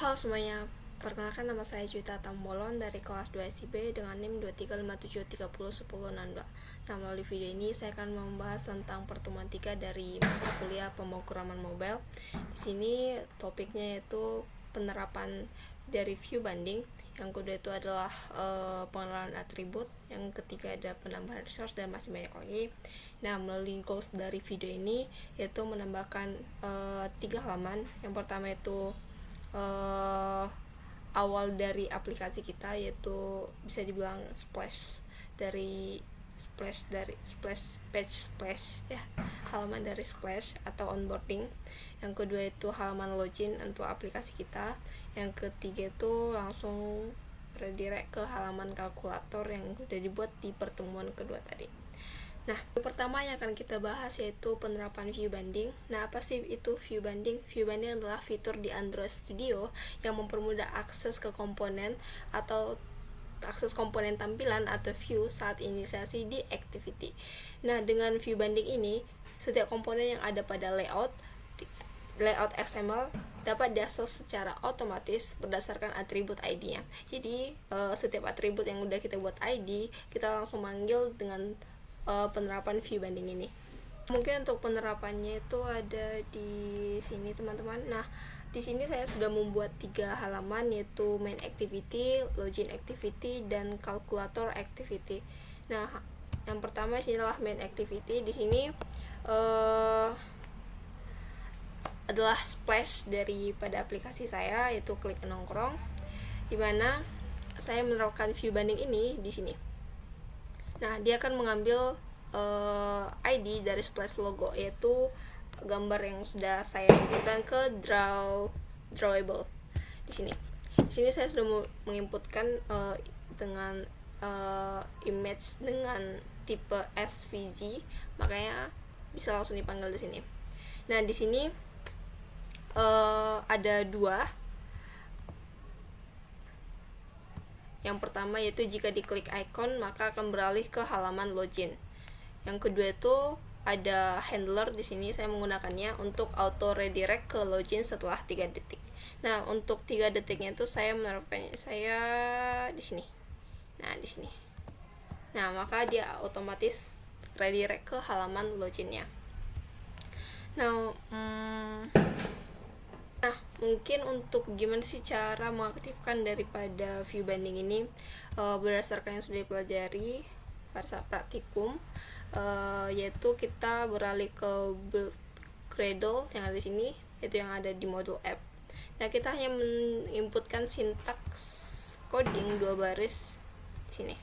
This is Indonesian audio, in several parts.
Halo semuanya, perkenalkan nama saya Juwita Tambolon dari kelas 2 SIB dengan NIM 2357301062. Nah, melalui video ini saya akan membahas tentang pertemuan 3 dari mata kuliah pemrograman mobile. Di sini topiknya yaitu penerapan dari view banding. Yang kedua itu adalah pengenalan atribut. Yang ketiga ada penambahan resource dan masih banyak lagi. Nah, melalui goals dari video ini yaitu menambahkan 3 halaman. Yang pertama itu awal dari aplikasi kita, yaitu bisa dibilang splash page splash ya, halaman dari splash atau onboarding. Yang kedua itu halaman login untuk aplikasi kita. Yang ketiga itu langsung redirect ke halaman kalkulator yang sudah dibuat di pertemuan kedua tadi. Nah, yang pertama yang akan kita bahas yaitu penerapan view banding. Nah, apa sih itu view banding? View banding adalah fitur di Android Studio yang mempermudah akses ke komponen atau akses komponen tampilan atau view saat inisiasi di activity. Nah, dengan view banding ini, setiap komponen yang ada pada layout XML dapat diakses secara otomatis berdasarkan atribut ID-nya. Jadi, setiap atribut yang udah kita buat ID, kita langsung manggil dengan penerapan view banding ini. Mungkin untuk penerapannya itu ada di sini teman-teman. Nah, di sini saya sudah membuat 3 halaman, yaitu main activity, login activity, dan calculator activity. Nah, yang pertama sini adalah main activity. Di sini adalah splash daripada aplikasi saya, yaitu klik nongkrong, dimana saya menerapkan view banding ini di sini. Nah, dia akan mengambil ID dari splash logo, yaitu gambar yang sudah saya inputkan ke drawable di sini. Di sini saya sudah menginputkan dengan image dengan tipe SVG, makanya bisa langsung dipanggil di sini. Nah, di sini ada 2. Yang pertama yaitu jika diklik icon maka akan beralih ke halaman login. Yang kedua itu ada handler. Di sini saya menggunakannya untuk auto redirect ke login setelah 3 detik. Nah, untuk 3 detiknya itu saya menerapkannya di sini. Nah, di sini. Nah, maka dia otomatis redirect ke halaman loginnya. Nah, mungkin untuk gimana sih cara mengaktifkan daripada view banding ini, berdasarkan yang sudah dipelajari pada saat praktikum, yaitu kita beralih ke build Gradle yang ada di sini, yaitu yang ada di modul app. Nah, kita hanya menginputkan sintaks coding 2 baris di sini.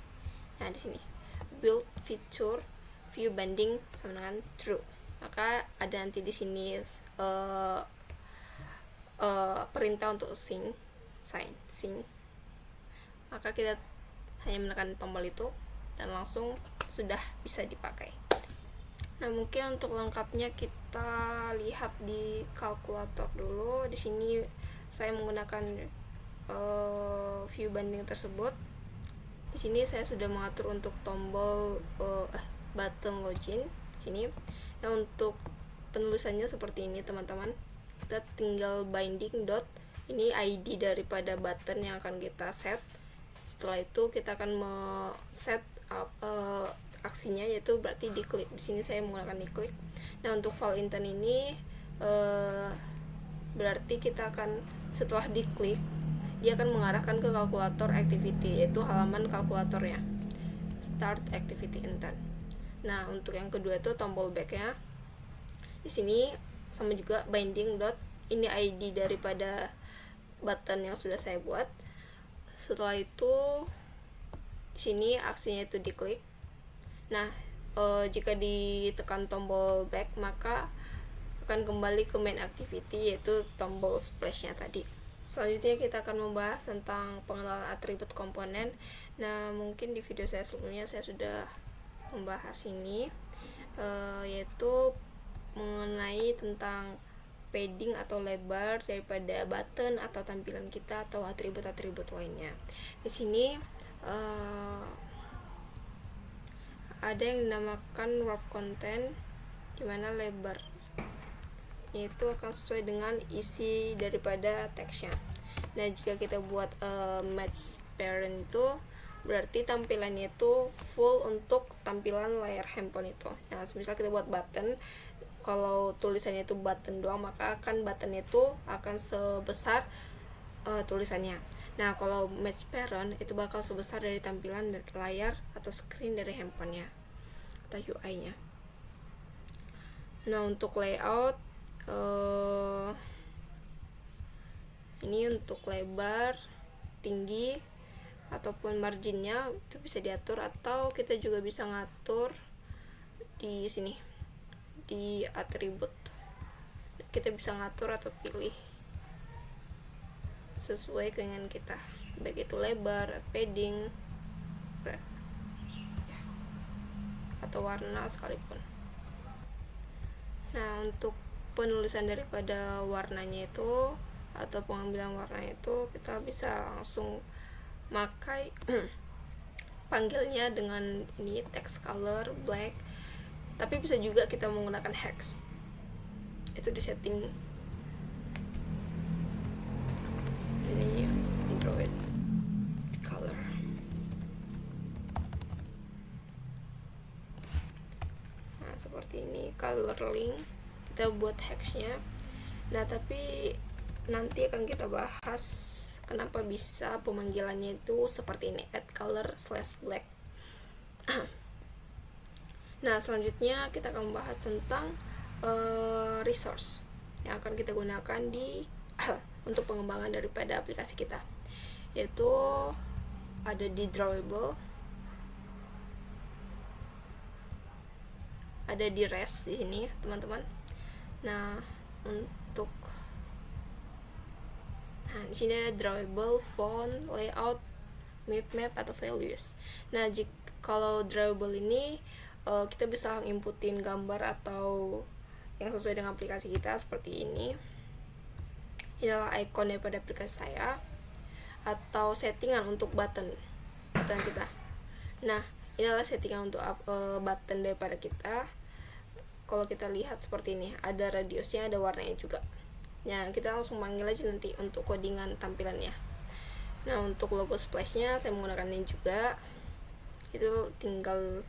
Nah, di sini build feature view banding sama dengan true. Maka ada nanti di sini perintah untuk sync. Maka kita hanya menekan tombol itu dan langsung sudah bisa dipakai. Nah, mungkin untuk lengkapnya kita lihat di kalkulator dulu. Di sini saya menggunakan view banding tersebut. Di sini saya sudah mengatur untuk tombol button login di sini. Nah, untuk penulisannya seperti ini teman-teman. Kita tinggal binding dot ini ID daripada button yang akan kita set. Setelah itu kita akan set aksinya, yaitu berarti diklik. Di sini saya menggunakan diklik. Nah, untuk file intern ini berarti kita akan setelah diklik dia akan mengarahkan ke kalkulator activity, yaitu halaman kalkulatornya, start activity intern. Nah, untuk yang kedua itu tombol back-nya. Di sini sama juga binding dot ini ID daripada button yang sudah saya buat. Setelah itu di sini aksinya itu diklik. Nah, jika ditekan tombol back maka akan kembali ke main activity, yaitu tombol splash-nya tadi. Selanjutnya kita akan membahas tentang pengenalan atribut komponen. Nah, mungkin di video saya sebelumnya saya sudah membahas ini, yaitu mengenai tentang padding atau lebar daripada button atau tampilan kita atau atribut-atribut lainnya. Di sini ada yang dinamakan wrap content, dimana lebar yaitu akan sesuai dengan isi daripada teksnya. Nah jika kita buat match parent itu berarti tampilannya itu full untuk tampilan layar handphone itu. Nah misal kita buat button, kalau tulisannya itu button doang, maka akan buttonnya itu akan sebesar tulisannya. Nah kalau match parent itu bakal sebesar dari tampilan layar atau screen dari handphonenya atau UI nya. Nah untuk layout ini untuk lebar, tinggi ataupun marginnya itu bisa diatur, atau kita juga bisa ngatur di sini di atribut. Kita bisa ngatur atau pilih sesuai dengan kita, baik itu lebar, padding, atau warna sekalipun. Nah untuk penulisan daripada warnanya itu atau pengambilan warna itu kita bisa langsung pakai panggilnya dengan ini text color black, tapi bisa juga kita menggunakan hex. Itu di setting ini Android color. Nah seperti ini color link kita buat hexnya. Nah tapi nanti akan kita bahas kenapa bisa pemanggilannya itu seperti ini, add color / black. Nah selanjutnya kita akan membahas tentang resource yang akan kita gunakan di untuk pengembangan daripada aplikasi kita, yaitu ada di drawable, ada di res di sini teman-teman. Nah di sini ada drawable, font, layout, map atau values. Nah kalau drawable ini kita bisa inputin gambar atau yang sesuai dengan aplikasi kita seperti ini. Ini adalah icon daripada aplikasi saya, atau settingan untuk button kita. Nah ini adalah settingan untuk button daripada kita. Kalau kita lihat seperti ini, ada radiusnya, ada warnanya juga. Nah kita langsung panggil aja nanti untuk codingan tampilannya. Nah untuk logo splashnya saya menggunakan ini juga, itu tinggal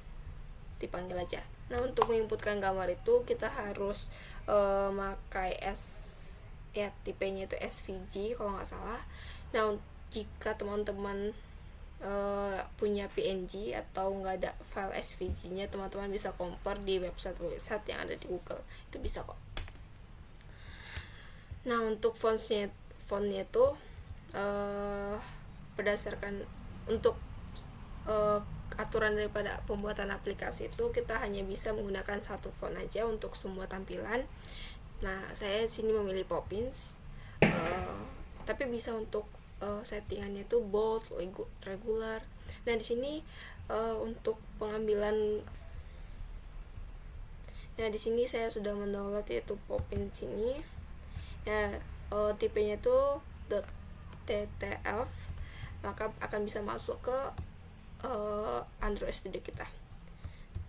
dipanggil aja. Nah untuk menginputkan gambar itu kita harus pakai tipenya itu SVG kalau nggak salah. Nah jika teman-teman punya PNG atau nggak ada file SVG nya, teman-teman bisa compare di website yang ada di Google, itu bisa kok. Nah untuk fontnya itu berdasarkan untuk aturan daripada pembuatan aplikasi itu kita hanya bisa menggunakan satu font aja untuk semua tampilan. Nah saya sini memilih Poppins, tapi bisa untuk settingannya itu bold, regular. Nah di sini untuk pengambilan, nah di sini saya sudah mendownload yaitu Poppins ini. Nah tipenya itu .ttf, maka akan bisa masuk ke Android Studio kita.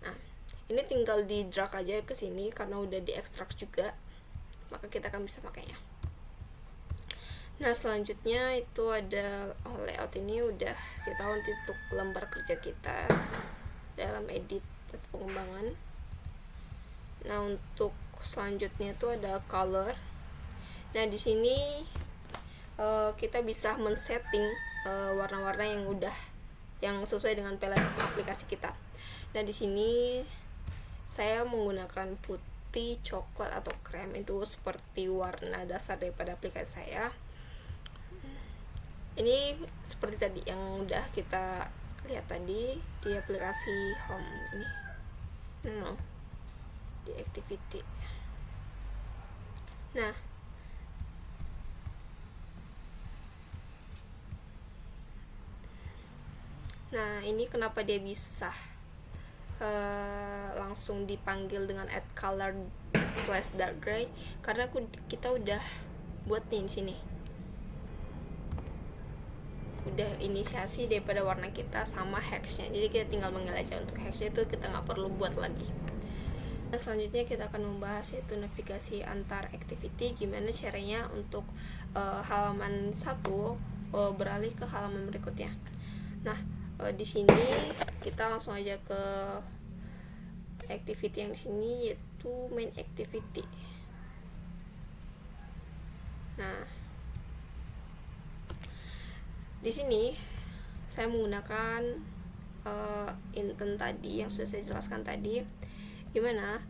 Nah ini tinggal di drag aja ke sini karena udah diekstrak juga, maka kita akan bisa pakainya. Nah selanjutnya itu ada layout. Ini udah kita untuk lembar kerja kita dalam edit atau pengembangan. Nah untuk selanjutnya itu ada color. Nah di sini kita bisa men-setting warna-warna yang sesuai dengan palette aplikasi kita. Nah di sini saya menggunakan putih, coklat atau krem, itu seperti warna dasar daripada aplikasi saya. Ini seperti tadi yang udah kita lihat tadi di aplikasi home ini. Di activity. Nah ini kenapa dia bisa langsung dipanggil dengan add color / dark gray, karena kita udah buat nih di sini, udah inisiasi daripada warna kita sama hexnya, jadi kita tinggal manggil aja. Untuk hexnya itu kita nggak perlu buat lagi. Nah, selanjutnya kita akan membahas yaitu navigasi antar activity, gimana caranya untuk halaman 1 beralih ke halaman berikutnya. Nah, di sini kita langsung aja ke activity yang di sini yaitu main activity. Nah, di sini saya menggunakan intent tadi yang sudah saya jelaskan tadi, gimana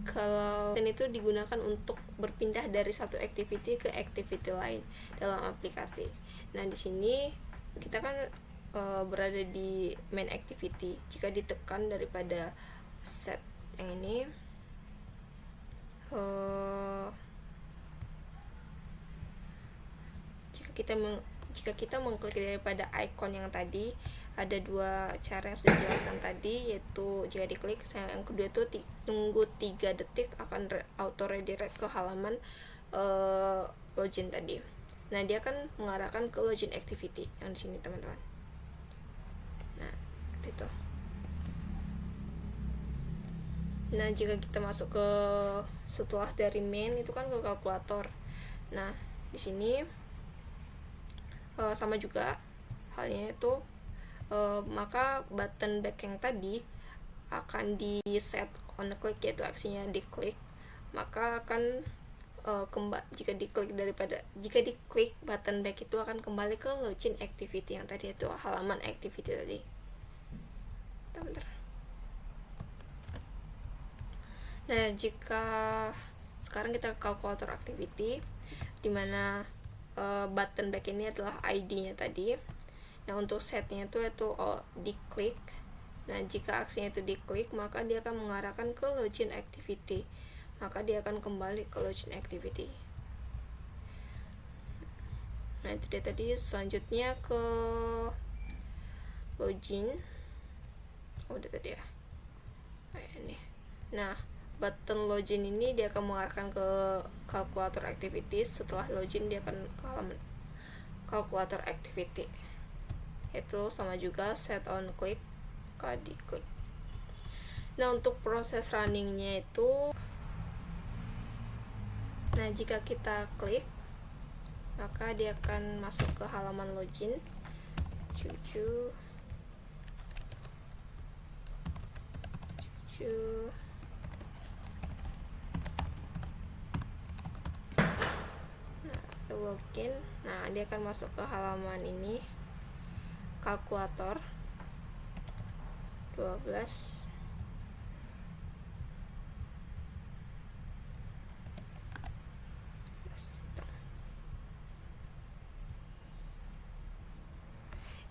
kalau itu digunakan untuk berpindah dari satu activity ke activity lain dalam aplikasi. Nah, di sini kita kan berada di main activity. Jika ditekan daripada set yang ini, jika kita mengklik daripada icon yang tadi, ada dua cara yang sudah dijelaskan tadi, yaitu jika diklik, yang kedua itu tunggu 3 detik akan auto redirect ke halaman login tadi. Nah, dia akan mengarahkan ke login activity yang di sini, teman-teman. Nah, itu. Nah, jika kita masuk ke setelah dari main itu kan ke kalkulator. Nah, di sini sama juga halnya itu, maka button back yang tadi akan di set on the click, yaitu aksinya diklik, maka akan jika diklik button back itu akan kembali ke login activity yang tadi, itu halaman activity tadi. Bentar. Nah, jika sekarang kita ke calculator activity, dimana button back ini adalah ID-nya tadi. Nah, untuk setnya itu diklik. Nah, jika aksinya itu diklik, maka dia akan mengarahkan ke login activity, maka dia akan kembali ke login activity. Nah, itu dia tadi. Selanjutnya ke login. Udah tadi ya. Ini. Nah, button login ini dia akan mengarahkan ke calculator activities. Setelah login dia akan ke halaman calculator activity. Itu sama juga set on click ke diklik. Nah, untuk proses runningnya itu, nah jika kita klik, maka dia akan masuk ke halaman login. Login. Nah, dia akan masuk ke halaman ini, kalkulator 12.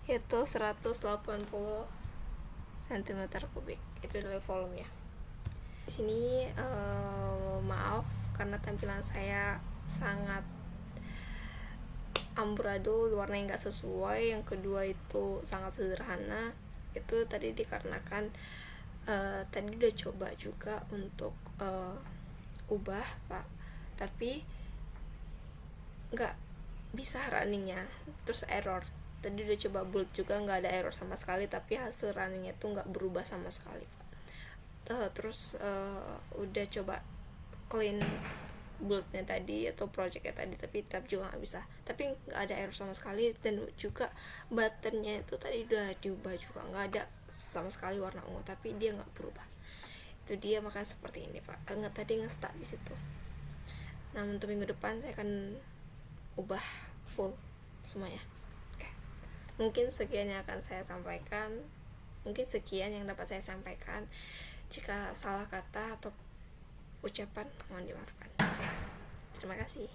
Itu 180 cm3. Itu adalah volumenya. Di sini maaf karena tampilan saya sangat amburadul, warnanya nggak sesuai. Yang kedua itu sangat sederhana. Itu tadi dikarenakan tadi udah coba juga untuk ubah, Pak, tapi nggak bisa runningnya, terus error. Tadi udah coba build juga nggak ada error sama sekali, tapi hasil runningnya tuh nggak berubah sama sekali, Pak. Terus udah coba clean buildnya tadi atau projectnya tadi, tapi tetap juga nggak bisa, tapi nggak ada error sama sekali. Dan juga buttonnya itu tadi udah diubah juga, nggak ada sama sekali warna ungu, tapi dia nggak berubah. Itu dia, makanya seperti ini, Pak. Tadi nge-stuck di situ. Nah, untuk minggu depan saya akan ubah full semuanya. Oke. Mungkin sekian yang akan saya sampaikan. Mungkin sekian yang dapat saya sampaikan. Jika salah kata atau ucapan, mohon dimaafkan. Terima kasih.